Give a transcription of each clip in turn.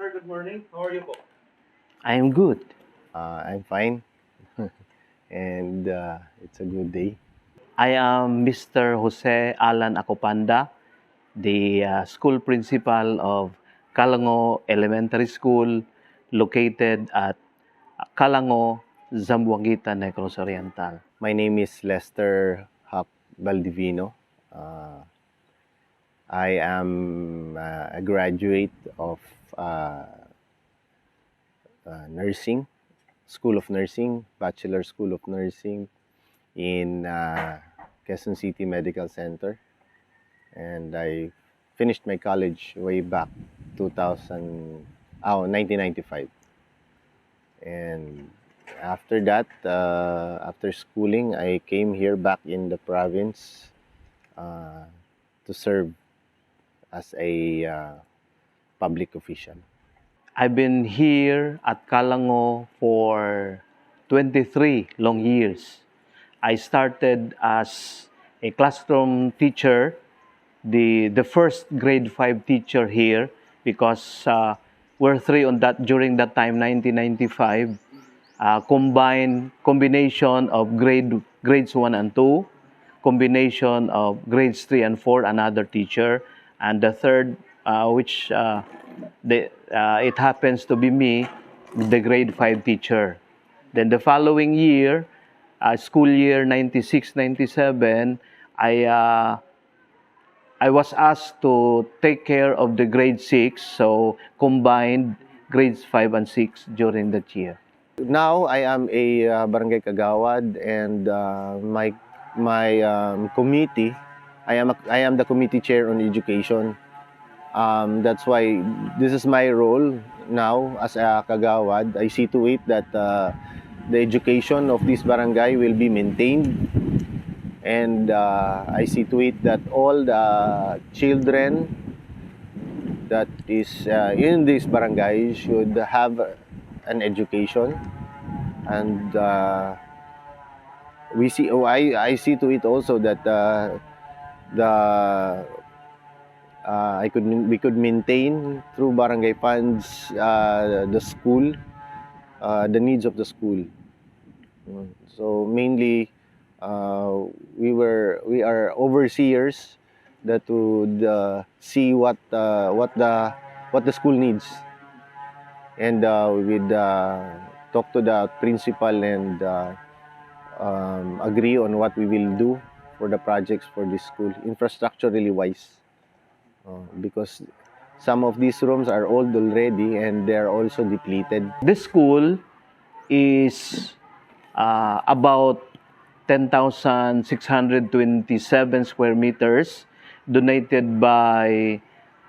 sir, good morning. How are you po? I'm good. I'm fine, and it's a good day. I am Mr. Jose Alan Acopanda, the school principal of Calango Elementary School, located at Calango, Zamboanguita, Negros Oriental. My name is Lester Hap Baldivino. Uh, I am a graduate of nursing, School of Nursing, Bachelor School of Nursing in Quezon City Medical Center. And I finished my college way back 1995. And after that, after schooling, I came here back in the province to serve as a public official. I've been here at Calango for 23 long years. I started as a classroom teacher, the first grade 5 teacher here, because we're three on that during that time, 1995. Combination of grades 1 and 2, combination of grades 3 and 4, another teacher, and the third, which it happens to be me, the grade 5 teacher. Then the following year, school year 96-97, I was asked to take care of the grade 6, so combined grades 5 and 6 during that year. Now I am a barangay kagawad, and my committee. I am the committee chair on education. That's why this is my role now as a kagawad. I see to it that the education of this barangay will be maintained, and I see to it that all the children that is in this barangay should have an education, and I see to it also that we could maintain through barangay funds the school, the needs of the school. So mainly we are overseers that would see what the school needs, and we would talk to the principal and agree on what we will do for the projects for this school, infrastructurally wise, because some of these rooms are old already and they are also depleted. This school is about 10,627 square meters, donated by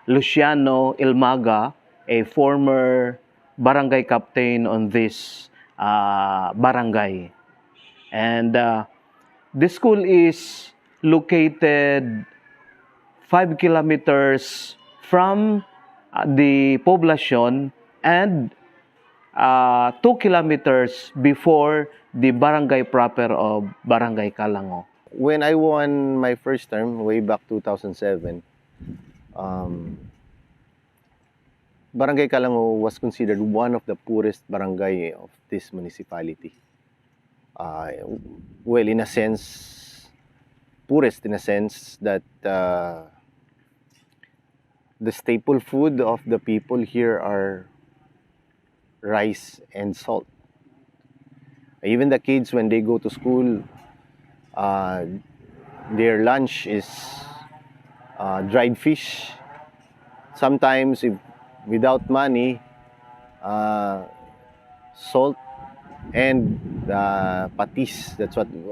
Luciano Ilmaga, a former barangay captain on this barangay. And this school is located 5 kilometers from the poblacion and 2 kilometers before the barangay proper of Barangay Calango. When I won my first term way back 2007, Barangay Calango was considered one of the poorest barangay of this municipality. Well, in a sense, poorest in a sense that the staple food of the people here are rice and salt. Even the kids, when they go to school, their lunch is dried fish. Sometimes, if without money, salt and patis. That's what we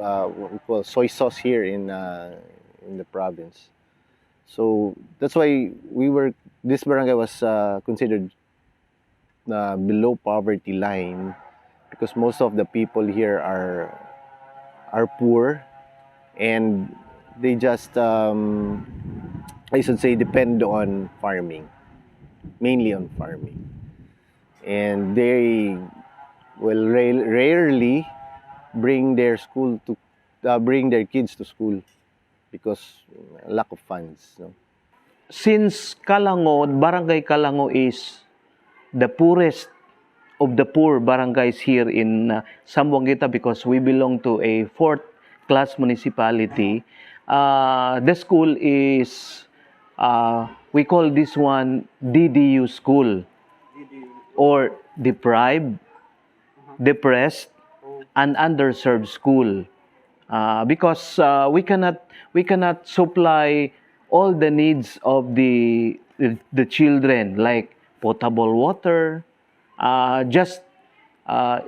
call soy sauce here in the province. So that's why this barangay was considered below poverty line, because most of the people here are poor, and they just I should say depend on farming, mainly on farming, and they will rarely bring their kids to school because lack of funds. No? Since Calango, Barangay Calango is the poorest of the poor barangays here in Zamboanguita, because we belong to a fourth class municipality. The school is, we call this one DDU school, or deprived, depressed, and underserved school. Because we cannot supply all the needs of the children, like potable water. Just 4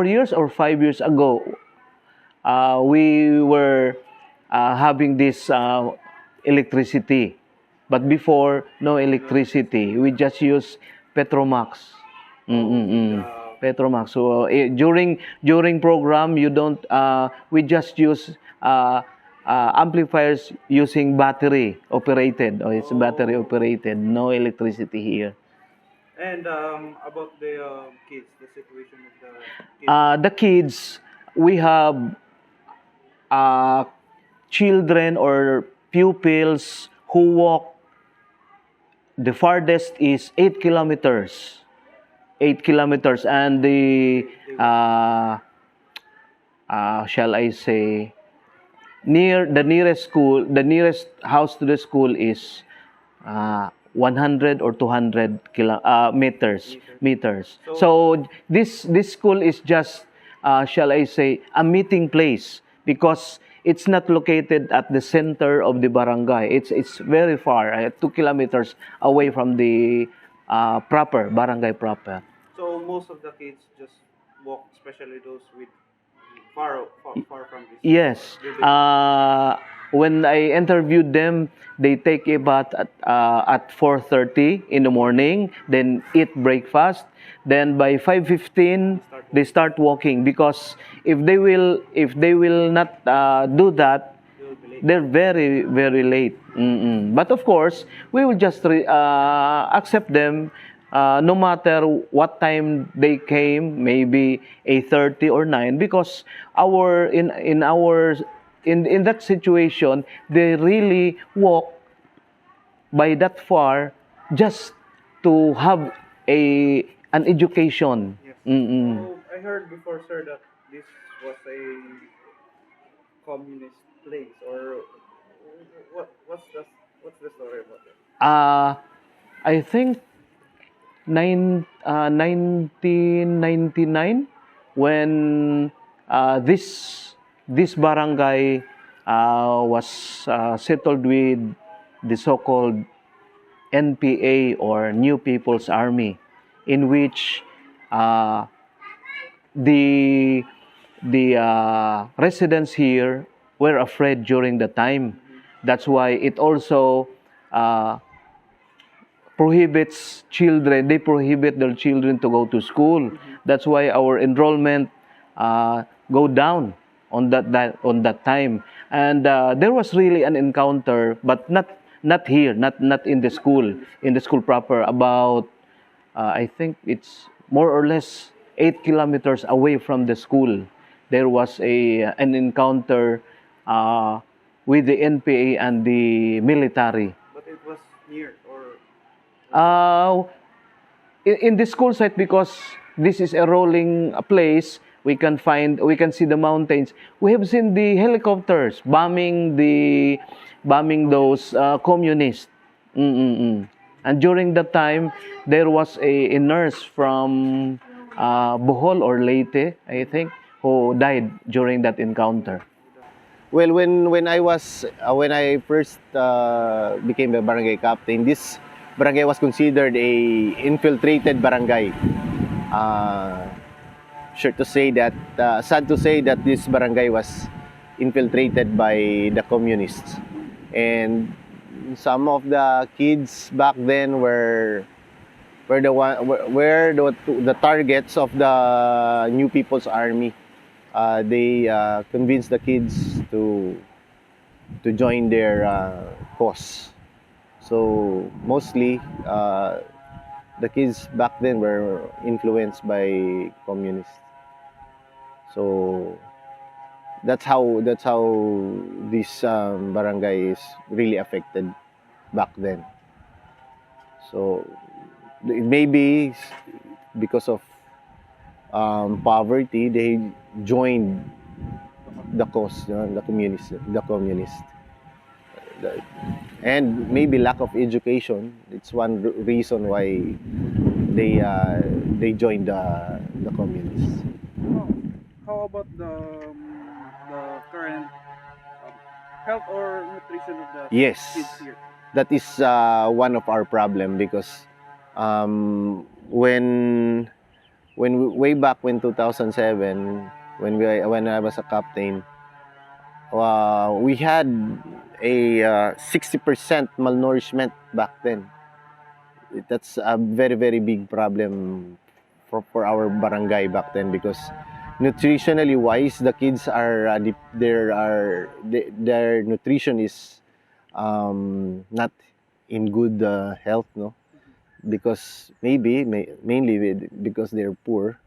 years or 5 years ago, we were having this electricity. But before, no electricity. We just use Petromax. Mm-mm-mm. Petromax. So during program, you don't. We just use amplifiers using battery operated. Oh, it's battery operated. No electricity here. And about the kids, the situation of the kids. The kids, we have uh, children or pupils who walk. The farthest is 8 kilometers. 8 kilometers, and shall I say, the nearest house to the school is 100 or 200 meters. So this school is just, shall I say, a meeting place, because it's not located at the center of the barangay. It's very far, 2 kilometers away from the proper barangay proper. So most of the kids just walk, especially those with far from this. Yes. building. When I interviewed them, they take a bath at 4:30 in the morning, then eat breakfast. Then by 5:15, they start walking, because if they will not do that, They will be late. they're very very late. Mm-mm. But of course, we will just accept them, no matter what time they came, maybe 8:30 or 9, because in that situation, they really walk by that far just to have an education. Yes. Mm-mm. So I heard before, sir, that this was a communist place, or what's the story about it? I think 1999, when this barangay was settled with the so-called NPA, or New People's Army, in which uh, the residents here were afraid during the time. That's why it also uh, prohibits children. They prohibit their children to go to school. That's why our enrollment go down on that time. And there was really an encounter, but not here, not in the school, proper. About I think it's more or less 8 kilometers away from the school. There was an encounter with the NPA and the military. But it was near, or Uh, in the school site, because this is a rolling place, we can see the mountains. We have seen the helicopters bombing those communists. Mm-mm-mm. And during that time, there was a nurse from Bohol or Leyte, I think, who died during that encounter. Well, when I first became the barangay captain, this barangay was considered a infiltrated barangay. Sad to say that this barangay was infiltrated by the communists, and some of the kids back then were the targets of the New People's Army. They convinced the kids to join their cause. So mostly the kids back then were influenced by communists. So that's how this barangay is really affected back then. So maybe because of poverty, they joined the cause, the communist, and maybe lack of education. It's one reason why they joined the communists. How about the current health or nutrition of the Yes, kids here? that is one of our problem because way back when 2007, when I was a captain, we had a 60% malnourishment back then. That's a very very big problem for our barangay back then because nutritionally wise, the kids are their nutrition is not in good health, no, because mainly because they're poor,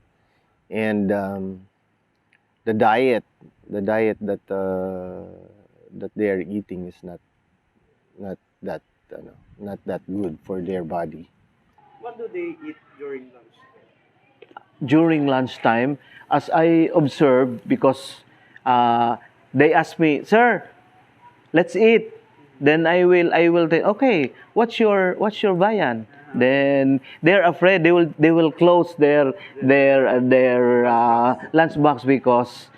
and the diet that they are eating is not that not that good for their body. What do they eat during lunch? During lunchtime, as I observed, because uh, they asked me, "Sir, let's eat." Then I will say, "Okay, what's your bayan?" Then they're afraid they will close their lunchbox because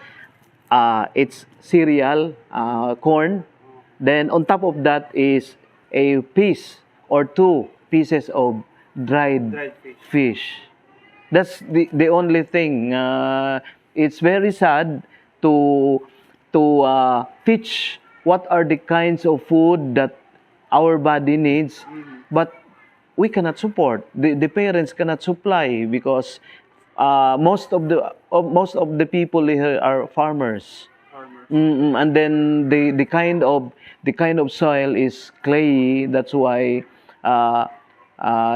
it's cereal, corn. Then on top of that is a piece or two pieces of dried Dried fish. fish. That's the only thing. It's very sad to teach what are the kinds of food that our body needs, but we cannot support. The parents cannot supply because most of the people here are farmers. Farmers. And then the kind of soil is clayey. That's why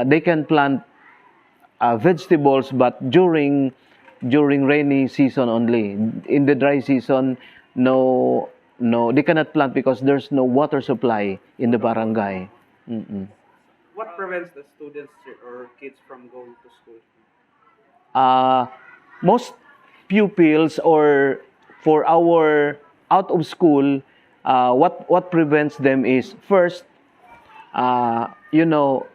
they can plant vegetables, but during rainy season only. In the dry season, no, they cannot plant because there's no water supply in the barangay. Mm-mm. What prevents the students or kids from going to school? uh, Most pupils, or for our out of school, what prevents them is first, uh, you know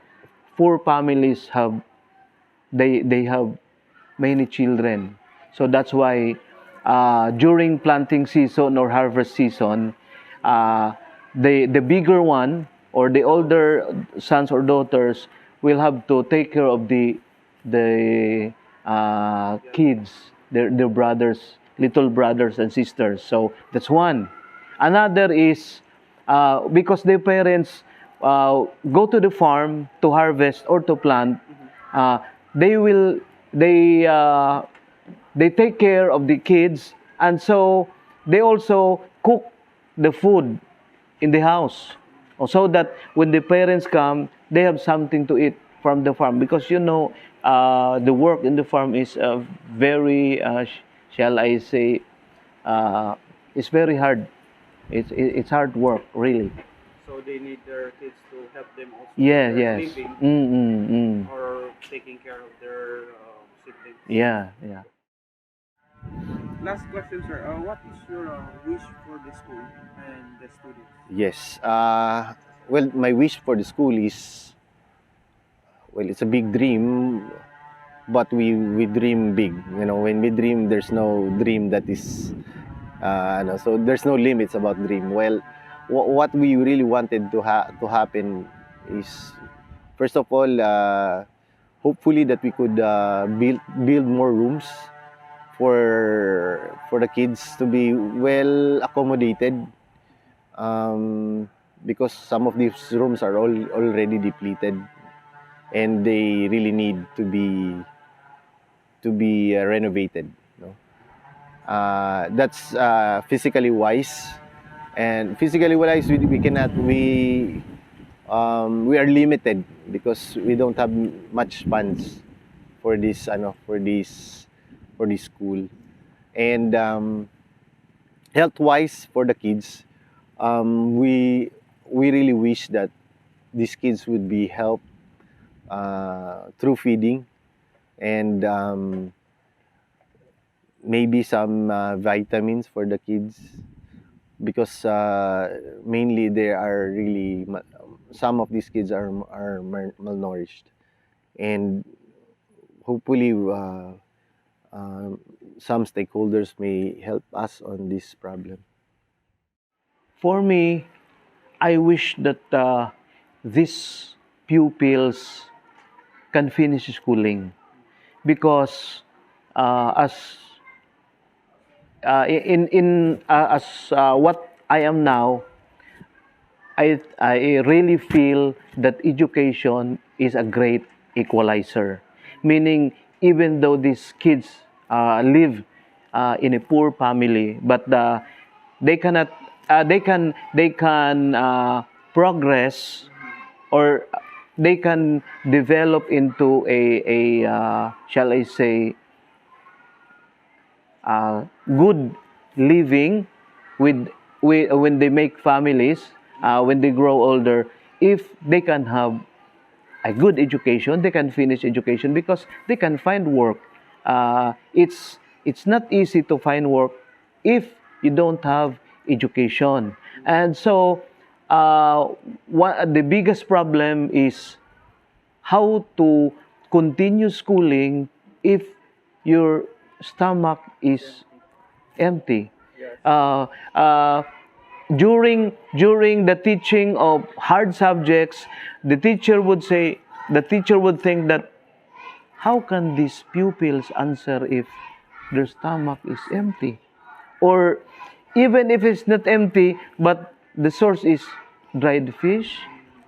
poor families have many children. So that's why during planting season or harvest season, uh, the bigger one or the older sons or daughters will have to take care of the kids, their brothers, little brothers and sisters. So that's one. Another is because their parents go to the farm to harvest or to plant, uh, they will they take care of the kids, and so they also cook the food in the house, so that when the parents come, they have something to eat from the farm, because the work in the farm is very shall I say, uh, it's very hard. It's hard work, really. So they need their kids to help them also with Yes, their yes. sleeping Mm. or taking care of their siblings. Yeah, yeah. Last question, sir. What is your wish for the school and the students? Yes. Well, my wish for the school is, well, it's a big dream, but we dream big. When we dream, there's no dream that is, so there's no limits about dream. Well, what we really wanted to happen is, first of all, hopefully that we could build more rooms for the kids to be well accommodated, because some of these rooms are already depleted, and they really need to be renovated. No? That's physically wise, and physically wise, we cannot we are limited because we don't have much funds for this school, and health wise for the kids, we really wish that these kids would be helped through feeding and maybe some vitamins for the kids because mainly they are really some of these kids are malnourished, and hopefully some stakeholders may help us on this problem. For me, I wish that these pupils can finish schooling because as as what I am now, I really feel that education is a great equalizer. Meaning, even though these kids live in a poor family, but they cannot, they can progress, or they can develop into a shall I say, good living with when they make families, when they grow older, if they can have a good education, they can finish education because they can find work. It's not easy to find work if you don't have education, and so the biggest problem is how to continue schooling if your stomach is empty. Yes. Uh, uh, during the teaching of hard subjects, the teacher would think that how can these pupils answer if their stomach is empty? Or even if it's not empty, but the source is dried fish,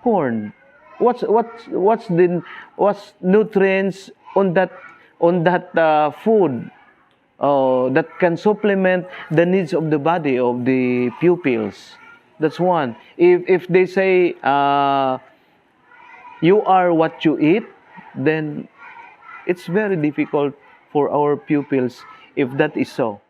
corn. What's nutrients on that food that can supplement the needs of the body of the pupils? That's one. If they say you are what you eat, then it's very difficult for our pupils if that is so.